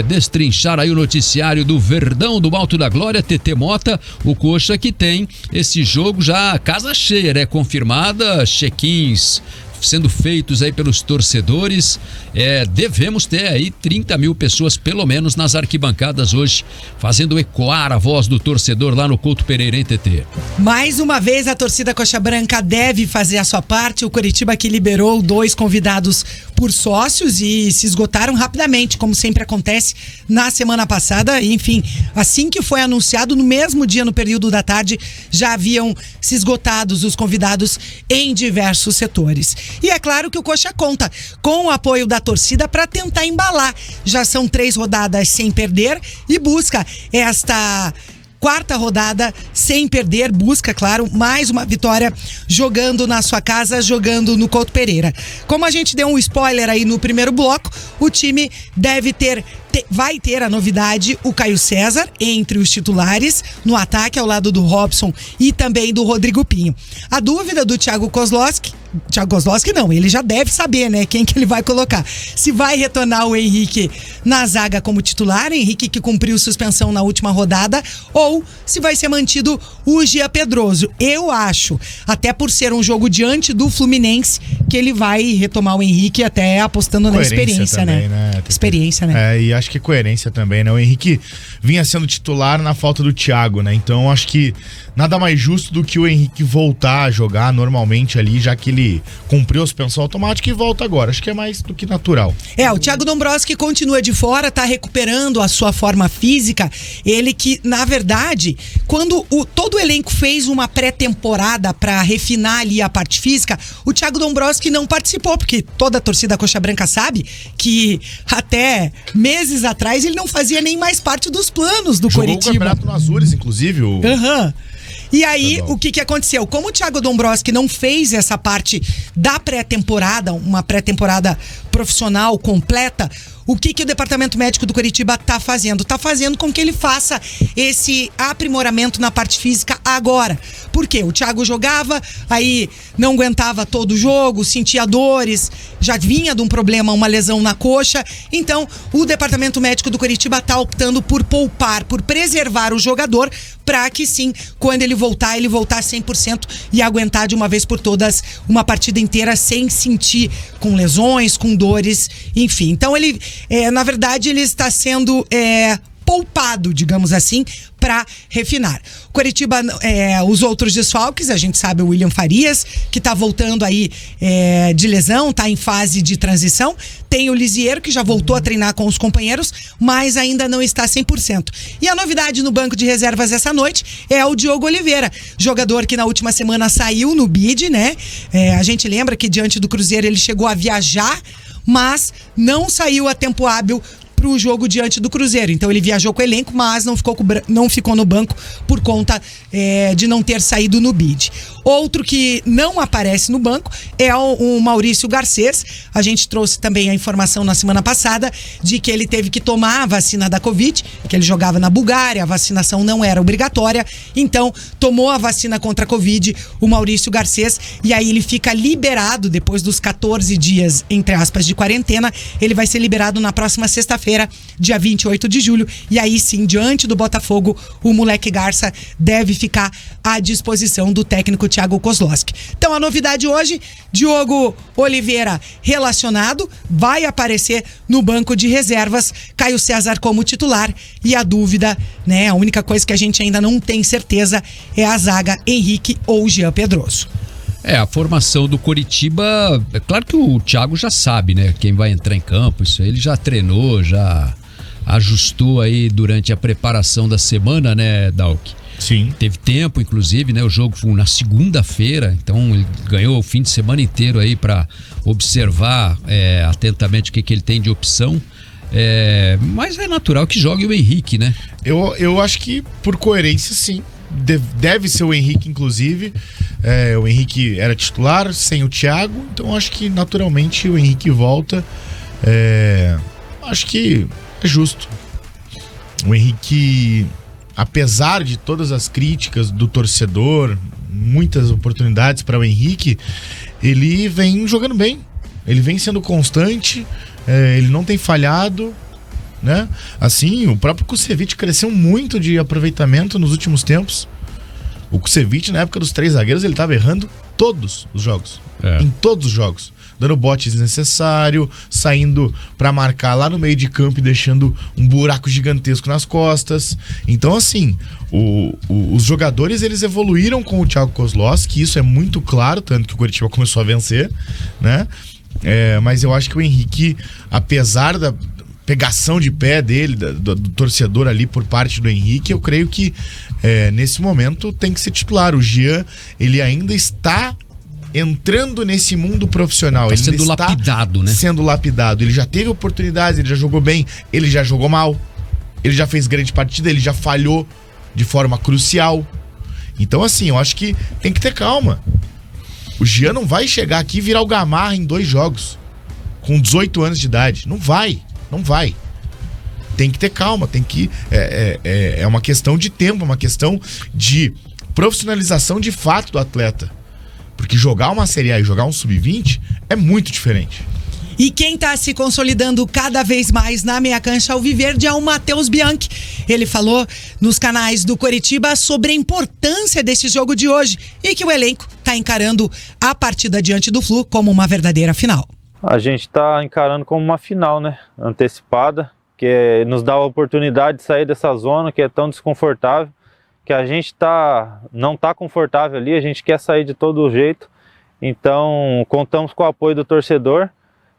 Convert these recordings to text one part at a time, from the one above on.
Destrinchar aí o noticiário do Verdão do Alto da Glória, TT Mota, o Coxa que tem esse jogo já casa cheia, né? Confirmada, check-ins sendo feitos aí pelos torcedores. Devemos ter aí 30 mil pessoas pelo menos nas arquibancadas hoje, fazendo ecoar a voz do torcedor lá no Couto Pereira, hein, TT? Mais uma vez a torcida Coxa Branca deve fazer a sua parte. O Coritiba que liberou 2 convidados por sócios e se esgotaram rapidamente, como sempre acontece na semana passada. Enfim, assim que foi anunciado, no mesmo dia, no período da tarde, já haviam se esgotados os convidados em diversos setores. E é claro que o Coxa conta com o apoio da torcida para tentar embalar. Já são 3 rodadas sem perder e busca esta 4ª rodada sem perder, busca, claro, mais uma vitória jogando na sua casa, jogando no Couto Pereira. Como a gente deu um spoiler aí no primeiro bloco, o time vai ter a novidade, o Caio César entre os titulares no ataque ao lado do Robson e também do Rodrigo Pinho. A dúvida do Thiago Kozlowski não, ele já deve saber, né, quem que ele vai colocar. Se vai retornar o Henrique na zaga como titular, Henrique que cumpriu suspensão na última rodada, ou se vai ser mantido o Gia Pedroso. Eu acho, até por ser um jogo diante do Fluminense, que ele vai retomar o Henrique, até apostando na experiência, também, né? Experiência, né? E acho que coerência também, né? O Henrique vinha sendo titular na falta do Thiago, né? Então acho que nada mais justo do que o Henrique voltar a jogar normalmente ali, já que ele cumpriu a suspensão automática e volta agora. Acho que é mais do que natural. O Thiago Dombrowski continua de fora, tá recuperando a sua forma física. Ele que, na verdade, quando todo o elenco fez uma pré-temporada para refinar ali a parte física, o Thiago Dombrowski não participou, porque toda a torcida Coxa Branca sabe que até meses atrás ele não fazia nem mais parte dos planos do Coritiba. Jogou o campeonato no Azures, inclusive. E aí, o que aconteceu? Como o Thiago Dombrowski não fez essa parte da pré-temporada, uma pré-temporada profissional completa, o que o departamento médico do Coritiba tá fazendo? Tá fazendo com que ele faça esse aprimoramento na parte física agora. Por quê? O Thiago jogava, aí não aguentava todo o jogo, sentia dores, já vinha de um problema, uma lesão na coxa. Então, o departamento médico do Coritiba tá optando por poupar, por preservar o jogador, para que sim, quando ele voltar 100% e aguentar de uma vez por todas uma partida inteira sem sentir com lesões, com dores, enfim. Então ele, na verdade, ele está sendo poupado, digamos assim, para refinar. Coritiba, os outros desfalques, a gente sabe o William Farias, que tá voltando aí de lesão, tá em fase de transição. Tem o Lisiero, que já voltou a treinar com os companheiros, mas ainda não está 100%. E a novidade no banco de reservas essa noite é o Diogo Oliveira, jogador que na última semana saiu no bid, né? A gente lembra que diante do Cruzeiro ele chegou a viajar, mas não saiu a tempo hábil pro jogo diante do Cruzeiro. Então ele viajou com o elenco, mas não ficou no banco por conta de não ter saído no bid. Outro que não aparece no banco é o Maurício Garcês. A gente trouxe também a informação na semana passada de que ele teve que tomar a vacina da Covid, que ele jogava na Bulgária, a vacinação não era obrigatória, então tomou a vacina contra a Covid, o Maurício Garcês, e aí ele fica liberado depois dos 14 dias, entre aspas, de quarentena. Ele vai ser liberado na próxima sexta-feira, dia 28 de julho, e aí sim, diante do Botafogo, o moleque Garça deve ficar à disposição do técnico Thiago Kozlowski. Então a novidade hoje, Diogo Oliveira relacionado, vai aparecer no banco de reservas, Caio César como titular, e a dúvida, né, a única coisa que a gente ainda não tem certeza é a zaga Henrique ou Jean Pedroso. A formação do Coritiba, é claro que o Thiago já sabe, né, quem vai entrar em campo, isso aí ele já treinou, já ajustou aí durante a preparação da semana, né, Dalk? Sim. Teve tempo, inclusive, né, o jogo foi na segunda-feira, então ele ganhou o fim de semana inteiro aí para observar atentamente o que ele tem de opção. Mas é natural que jogue o Henrique, né? Eu acho que por coerência, sim. Deve ser o Henrique, inclusive. O Henrique era titular sem o Thiago, então acho que naturalmente o Henrique volta. Acho que é justo. O Henrique, apesar de todas as críticas do torcedor, muitas oportunidades para o Henrique, ele vem jogando bem. Ele vem sendo constante, ele não tem falhado. né? Assim, o próprio Kusevich cresceu muito de aproveitamento nos últimos tempos. O Kusevich, na época dos 3 zagueiros, ele estava errando todos os jogos. Em todos os jogos. Dando bote desnecessário, saindo para marcar lá no meio de campo e deixando um buraco gigantesco nas costas. Então, assim, os jogadores, eles evoluíram com o Thiago Kozlowski, isso é muito claro, tanto que o Coritiba começou a vencer, né? Mas eu acho que o Henrique, apesar da pegação de pé dele, do torcedor ali por parte do Henrique, eu creio que nesse momento tem que ser titular. O Jean, ele ainda está entrando nesse mundo profissional. Ele sendo lapidado, né? Sendo lapidado. Ele já teve oportunidades, ele já jogou bem, ele já jogou mal, ele já fez grande partida, ele já falhou de forma crucial. Então, assim, eu acho que tem que ter calma. O Jean não vai chegar aqui e virar o Gamarra em 2 jogos com 18 anos de idade. Não vai. Tem que ter calma, tem que... É uma questão de tempo, é uma questão de profissionalização de fato do atleta. Porque jogar uma Série A e jogar um Sub-20 é muito diferente. E quem está se consolidando cada vez mais na meia cancha alviverde é o Matheus Bianchi. Ele falou nos canais do Coritiba sobre a importância desse jogo de hoje e que o elenco está encarando a partida diante do Flu como uma verdadeira final. A gente está encarando como uma final, né? Antecipada, que nos dá a oportunidade de sair dessa zona que é tão desconfortável, que a gente não está confortável ali, a gente quer sair de todo jeito. Então, contamos com o apoio do torcedor.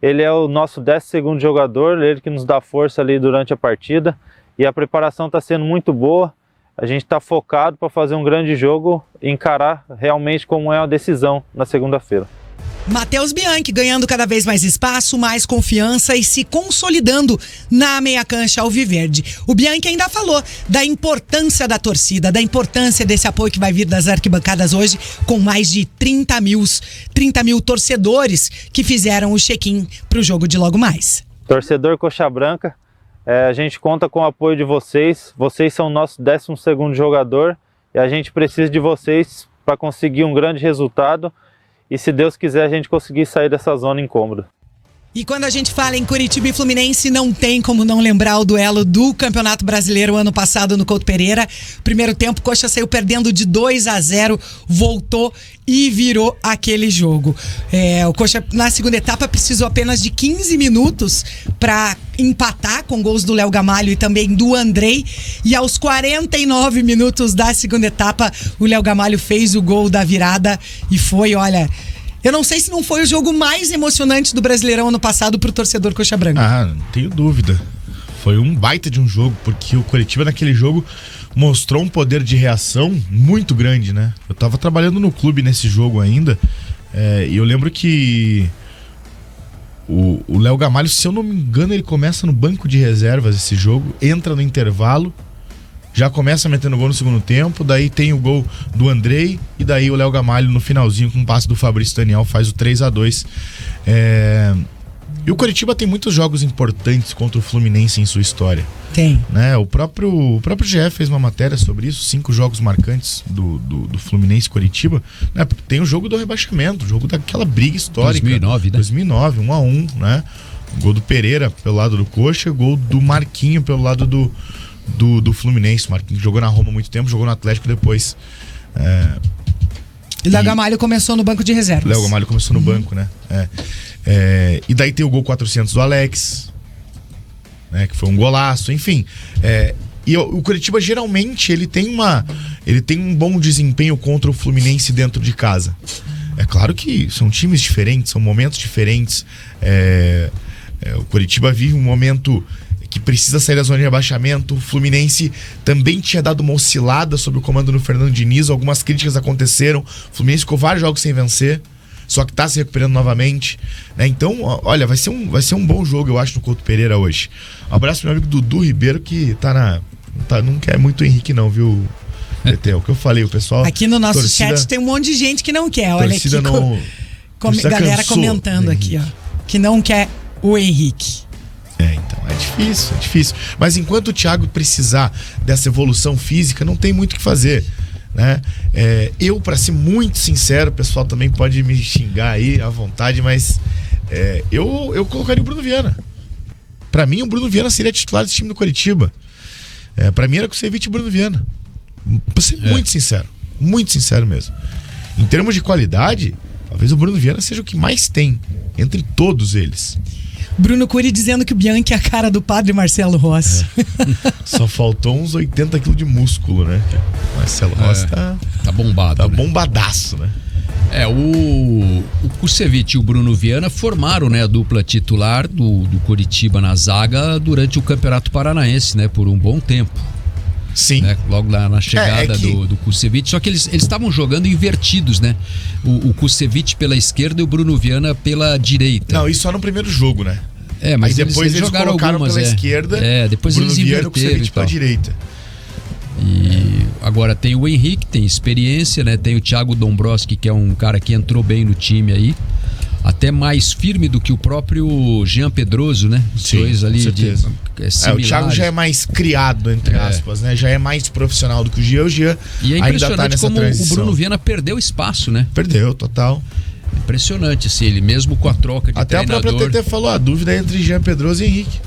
Ele é o nosso 12º jogador, ele que nos dá força ali durante a partida. E a preparação está sendo muito boa. A gente está focado para fazer um grande jogo e encarar realmente como é a decisão na segunda-feira. Matheus Bianchi ganhando cada vez mais espaço, mais confiança e se consolidando na meia cancha alviverde. O Bianchi ainda falou da importância da torcida, da importância desse apoio que vai vir das arquibancadas hoje, com mais de 30 mil torcedores que fizeram o check-in para o jogo de logo mais. Torcedor Coxa Branca, a gente conta com o apoio de vocês. Vocês são o nosso 12º jogador e a gente precisa de vocês para conseguir um grande resultado. E se Deus quiser, a gente conseguir sair dessa zona incômoda. E quando a gente fala em Coritiba e Fluminense, não tem como não lembrar o duelo do Campeonato Brasileiro ano passado no Couto Pereira. Primeiro tempo, Coxa saiu perdendo de 2-0, voltou e virou aquele jogo. O Coxa, na segunda etapa, precisou apenas de 15 minutos para empatar com gols do Léo Gamalho e também do Andrei. E aos 49 minutos da segunda etapa, o Léo Gamalho fez o gol da virada e foi, olha... Eu não sei se não foi o jogo mais emocionante do Brasileirão ano passado pro torcedor Coxa Branca. Não tenho dúvida. Foi um baita de um jogo, porque o Coritiba naquele jogo mostrou um poder de reação muito grande, né? Eu tava trabalhando no clube nesse jogo ainda, e eu lembro que o Léo Gamalho, se eu não me engano, ele começa no banco de reservas esse jogo, entra no intervalo, já começa metendo gol no segundo tempo, daí tem o gol do Andrei e daí o Léo Gamalho no finalzinho com um passe do Fabrício Daniel faz o 3-2. E o Coritiba tem muitos jogos importantes contra o Fluminense em sua história. Tem. Né? O próprio GE fez uma matéria sobre isso, 5 jogos marcantes do Fluminense e Coritiba, né? Porque tem o jogo do rebaixamento, o jogo daquela briga histórica. 2009, né? 2009, 1-1, né? O gol do Pereira pelo lado do Coxa, o gol do Marquinho pelo lado do Fluminense. Marquinhos jogou na Roma há muito tempo, jogou no Atlético depois. E Léo Gamalho começou no banco de reservas. Léo Gamalho começou no banco, né? E daí tem o gol 400 do Alex, né? Que foi um golaço, enfim. E o Coritiba geralmente ele tem um bom desempenho contra o Fluminense dentro de casa. É claro que são times diferentes, são momentos diferentes. O Coritiba vive um momento que precisa sair da zona de rebaixamento. O Fluminense também tinha dado uma oscilada sob o comando do Fernando Diniz, algumas críticas aconteceram, o Fluminense ficou vários jogos sem vencer, só que tá se recuperando novamente, né? Então, olha, vai ser um bom jogo, eu acho, no Couto Pereira hoje. Um abraço pro meu amigo Dudu Ribeiro, que não quer muito o Henrique não, viu, PT? É o que eu falei, o pessoal... Aqui no nosso chat tem um monte de gente que não quer, olha aqui, galera cansou, comentando aqui, ó, que não quer o Henrique. Então, é difícil. Mas enquanto o Thiago precisar dessa evolução física, não tem muito o que fazer, né? Eu, pra ser muito sincero, o pessoal também pode me xingar aí à vontade, mas eu colocaria o Bruno Viana. Pra mim, o Bruno Viana seria titular desse time do Coritiba. Pra mim era Kusevich e Bruno Viana. Pra ser muito sincero mesmo. Em termos de qualidade, talvez o Bruno Viana seja o que mais tem entre todos eles. Bruno Curi dizendo que o Bianchi é a cara do padre Marcelo Rossi. Só faltou uns 80 quilos de músculo, né? Marcelo Rossi tá bombado. Tá né? bombadaço, né? O Kusevich e o Bruno Viana formaram, né, a dupla titular do Coritiba na zaga durante o Campeonato Paranaense, né? Por um bom tempo. Sim. Né, logo lá na chegada do Kusevich, só que eles estavam jogando invertidos, né? O Kusevich pela esquerda e o Bruno Viana pela direita. Não, isso só no primeiro jogo, né? Mas aí depois eles jogaram colocaram algumas, pela esquerda, depois Bruno eles Viana e o inverteram Kusevich e tal. pela direita. E agora tem o Henrique, tem experiência, né? Tem o Thiago Dombrowski, que é um cara que entrou bem no time aí. Até mais firme do que o próprio Jean Pedroso, né? Os Sim, dois ali com certeza. similares. O Thiago já é mais criado, entre aspas, né? Já é mais profissional do que o Jean. O Jean e é ainda impressionante tá nessa como transição. o Bruno Viana perdeu espaço, né? Perdeu, total. Impressionante, assim, ele mesmo com a troca de Até treinador. a própria TT falou, a dúvida é entre Jean Pedroso e Henrique.